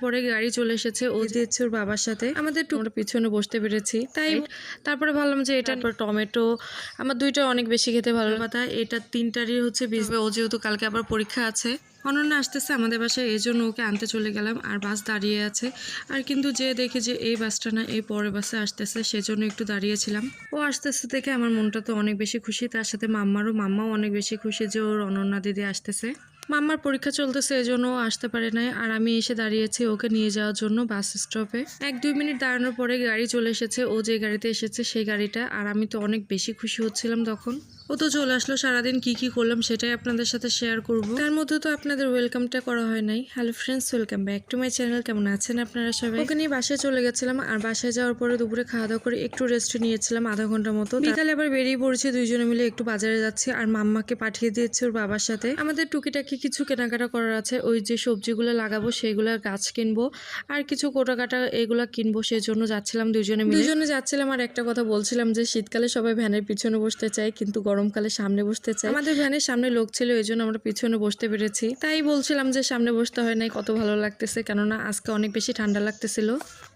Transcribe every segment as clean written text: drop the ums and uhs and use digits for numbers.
পরে গাড়ি চলে এসেছে, ও দিচ্ছে ওর বাবার সাথে। আমাদের আমরা পিছনে বসতে পেরেছি, তাই তারপরে ভাবলাম যে এটা টমেটো আমার দুইটা অনেক বেশি খেতে ভালো পাতা। এটা তিনটারই হচ্ছে বীজ। ও যেহেতু কালকে আবার পরীক্ষা আছে, অনন্যা আসতেছে আমাদের বাসায়, এই জন্য ওকে আনতে চলে গেলাম। আর বাস দাঁড়িয়ে আছে, আর কিন্তু যে দেখে যে এই বাসটা না এই পরের বাসে আসতেছে, সেজন্য একটু দাঁড়িয়েছিলাম। ও আসতেছে দেখে আমার মনটা তো অনেক বেশি খুশি, তার সাথে মাম্মাও অনেক বেশি খুশি যে ওর অনন্যা দিদি আসতেছে। মাম্মার পরীক্ষা চলতেছে, এজন্য আসতে পারে নাই, আর আমি এসে দাঁড়িয়েছি ওকে নিয়ে যাওয়ার জন্য বাস স্টপে। 1-2 মিনিট দাঁড়ানোর পরে গাড়ি চলে এসেছে, ও যে গাড়িতে এসেছে সেই গাড়িটা। আর আমি তো অনেক বেশি খুশি হচ্ছিলাম তখন। ও তো চলে আসলো, সারাদিন কি করলাম সেটাই আপনাদের সাথে শেয়ার করব। তার মধ্যে তো আপনাদের ওয়েলকামটা করা হয় নাই। Hello friends, welcome back to my channel. কেমন আছেন আপনারা সবাই? ওকে নিয়ে বাসায় চলে গেছিলাম, আর বাসায় যাওয়ার পরে দুপুরে খাওয়া দাওয়া করে একটু রেস্ট নিয়েছিলাম আধা ঘন্টার মতো। বিকালে আবার বেরিয়ে পড়েছি, দুইজনে মিলে একটু বাজারে যাচ্ছি, আর মাম্মাকে পাঠিয়ে দিয়েছি ওর বাবার সাথে। আমাদের টুকিটাকি কিছু কেনাকাটা করার আছে, ওই যে সবজিগুলো লাগাবো সেইগুলোর গাছ কিনবো, আর কিছু কোটাকাটা এগুলা কিনবো, সেই জন্য যাচ্ছিলাম দুজনে যাচ্ছিলাম। আর একটা কথা বলছিলাম যে শীতকালে সবাই ভ্যানের পিছনে বসতে চায়, কিন্তু গরমকালে সামনে বসতে চায়। আমাদের ভ্যানের সামনে লোক ছিল, এই জন্য আমরা পিছনে বসতে পেরেছি। তাই বলছিলাম যে সামনে বসতে হয় নাই, কত ভালো লাগতেছে, কেননা আজকে অনেক বেশি ঠান্ডা লাগতেছিল।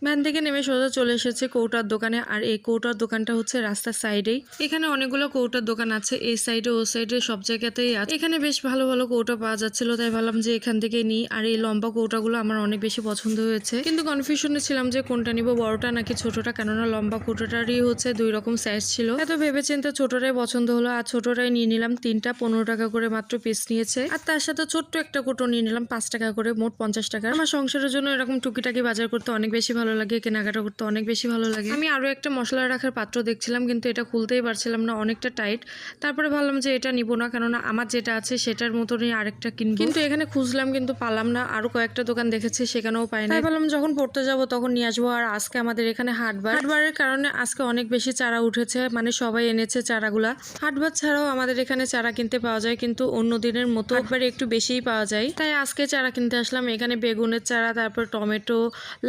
ভ্যান থেকে নেমে সোজা চলে এসেছে কৌটার দোকানে, আর এই কৌটার দোকানটা হচ্ছে রাস্তার সাইডেই। এখানে অনেকগুলো কৌটার দোকান আছে, এই সাইডে ও সাইডে সব জায়গাতেই আছে। এখানে বেশ ভালো ভালো কৌটা পাওয়া যাচ্ছিল, তাই ভাবলাম যে এখান থেকে নিই। আর এই লম্বা কৌটাগুলো আমার অনেক বেশি পছন্দ হয়েছে, কিন্তু কনফিউশনে ছিলাম যে কোনটা নিব, বড়টা নাকি ছোটটা, কেননা লম্বা কৌটাটারই হচ্ছে 2 রকম সাইজ ছিল। এত ভেবেচিন্তে ছোটটাই পছন্দ হলো, আর ছোটটাই নিয়ে নিলাম। 3টা 15 টাকা করে মাত্র পিস নিয়েছে, আর তার সাথে ছোট্ট একটা কৌটো নিয়ে নিলাম 5 টাকা করে, মোট 50 টাকা। আমার সংসারের জন্য এরকম টুকিটাকি বাজার করতে অনেক বেশি ভালো লাগে, কেনাকাটা করতে অনেক বেশি ভালো লাগে। আমি আরো একটা মশলা রাখার পাত্র দেখছিলাম, কিন্তু এটা খুলতেই পারছিলাম না, অনেকটা টাইট। তারপরে ভাবলাম যে এটা নিব না, কেননা আমার যেটা আছে সেটার মতনই আরেকটা কিনবো। কিন্তু এখানে খুঁজলাম কিন্তু পালাম না, আরো কয়েকটা দোকান দেখেছি সেখানেও পাই না। ভাবলাম যখন পড়তে যাব তখন নিয়ে আসবো। আর আজকে আমাদের এখানে হাটবারের কারণে আজকে অনেক বেশি চারা উঠেছে, মানে সবাই এনেছে চারাগুলা। হাটবার ছাড়াও আমাদের এখানে চারা কিনতে পাওয়া যায়, কিন্তু অন্য দিনের মতো হাটবারে একটু বেশিই পাওয়া যায়, তাই আজকে চারা কিনতে আসলাম। এখানে বেগুনের চারা, তারপর টমেটো,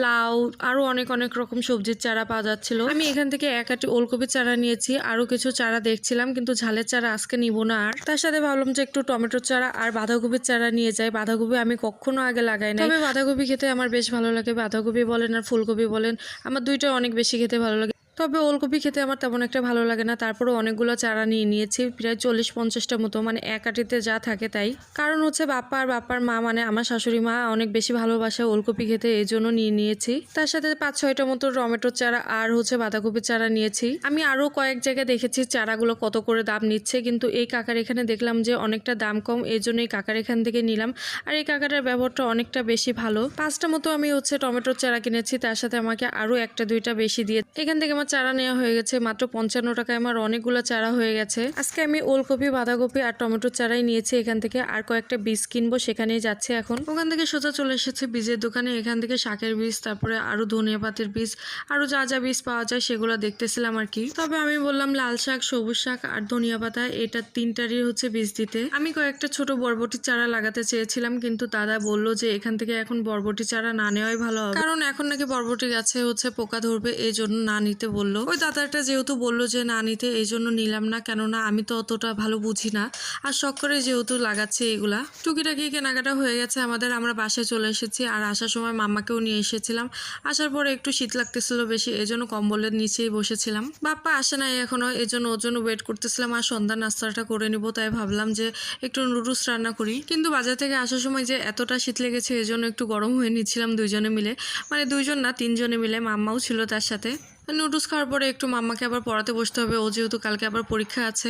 লাউ, আরো অনেক রকম সবজির চারা পাওয়া যাচ্ছিল। আমি এখান থেকে 1 আটি ওলকপির চারা নিয়েছি, আরো কিছু চারা দেখছিলাম, কিন্তু ঝালের চারা আজকে নিব না। আর তার সাথে ভাবলাম যে একটু টমেটোর চারা আর বাঁধাকপির চারা নিয়ে যাই। বাঁধাকপি আমি কখনো আগে লাগাই না, তবে বাঁধাকপি খেতে আমার বেশ ভালো লাগে। বাঁধাকপি বলেন আর ফুলকপি বলেন, আমার দুইটা অনেক বেশি খেতে ভালো লাগে, তবে ওলকপি খেতে আমার তেমন একটা ভালো লাগে না। তারপরে অনেকগুলো চারা নিয়ে নিয়েছি, প্রায় 40-50টা মতো, মানে 1 আটিতে যা থাকে তাই। কারণ হচ্ছে বাপ্পা আর বাপ্পার মা, মানে আমার শাশুড়ি মা অনেক বেশি ভালোবাসে ওলকপি খেতে, এই জন্য নিয়ে নিয়েছি। তার সাথে 5-6টা মতো টমেটোর চারা আর হচ্ছে বাঁধাকপির চারা নিয়েছি। আমি আরো কয়েক জায়গায় দেখেছি চারাগুলো কত করে দাম নিচ্ছে, কিন্তু এই কাকার এখানে দেখলাম যে অনেকটা দাম কম, এই জন্য এই কাকার এখান থেকে নিলাম। আর এই কাকাটার ব্যবহারটা অনেকটা বেশি ভালো। 5টা মতো আমি হচ্ছে টমেটোর চারা কিনেছি, তার সাথে আমাকে আরো 1-2টা বেশি দিয়ে এখান থেকে চারা নেওয়া হয়ে গেছে মাত্র 55 টাকায়। আমার অনেকগুলো চারা হয়ে গেছে। আজকে আমি ওলকপি, বাঁধাকপি আর টমেটোর চারাই নিয়েছি এখান থেকে, আর কয়েকটা বীজ কিনবো, সেখানেই যাচ্ছে এখন। ওখান থেকে সোজা চলে এসেছে বীজের দোকানে। এখান থেকে শাকের বীজ, তারপরে আরো ধনিয়া পাতার বীজ, আরো যা যা বীজ পাওয়া যায় সেগুলো দেখতেছিলাম আর কি। তবে আমি বললাম লাল শাক, সবুজ শাক আর ধনিয়া পাতা, এটা 3টারই হচ্ছে বীজ দিতে। আমি কয়েকটা ছোট বরবটির চারা লাগাতে চেয়েছিলাম, কিন্তু দাদা বললো যে এখান থেকে এখন বরবটি চারা না নেওয়াই ভালো হবে, কারণ এখন নাকি বরবটি গাছে হচ্ছে পোকা ধরবে, এই জন্য না নিতে বললো। ওই দাদাটা যেহেতু বললো যে না নিতে, এই জন্য নিলাম না, কেননা আমি তো অতটা ভালো বুঝি না, আর শখ করে যেহেতু লাগাচ্ছে এগুলা। টুকিটাকি কেনাকাটা হয়ে গেছে আমাদের, আমরা বাসায় চলে এসেছি। আর আসার সময় মাম্মাকেও নিয়ে এসেছিলাম। আসার পরে একটু শীত লাগতেছিল বেশি, এই জন্য কম্বলের নিচেই বসেছিলাম। বাপ্পা আসে নাই এখনো, এই জন্য ওর জন্য ওয়েট করতেছিলাম। আর সন্ধ্যা নাস্তাটা করে নিব, তাই ভাবলাম যে একটু নুডলস রান্না করি। কিন্তু বাজার থেকে আসার সময় যে এতটা শীত লেগেছে, এই জন্য একটু গরম হয়ে নিচ্ছিলাম দুইজনে মিলে, মানে দুইজন না 3জনে মিলে, মাম্মাও ছিল তার সাথে। নুডলস খাওয়ার পরে একটু মাম্মাকে আবার পড়াতে বসতে হবে, ও যেহেতু কালকে আবার পরীক্ষা আছে।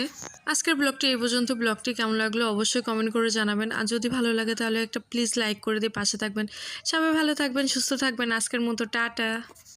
আজকের ব্লগটি এই পর্যন্ত। ব্লগটি কেমন লাগলো অবশ্যই কমেন্ট করে জানাবেন, আর যদি ভালো লাগে তাহলে একটা প্লিজ লাইক করে দিয়ে পাশে থাকবেন। সবাই ভালো থাকবেন, সুস্থ থাকবেন। আজকের মতো টাটা।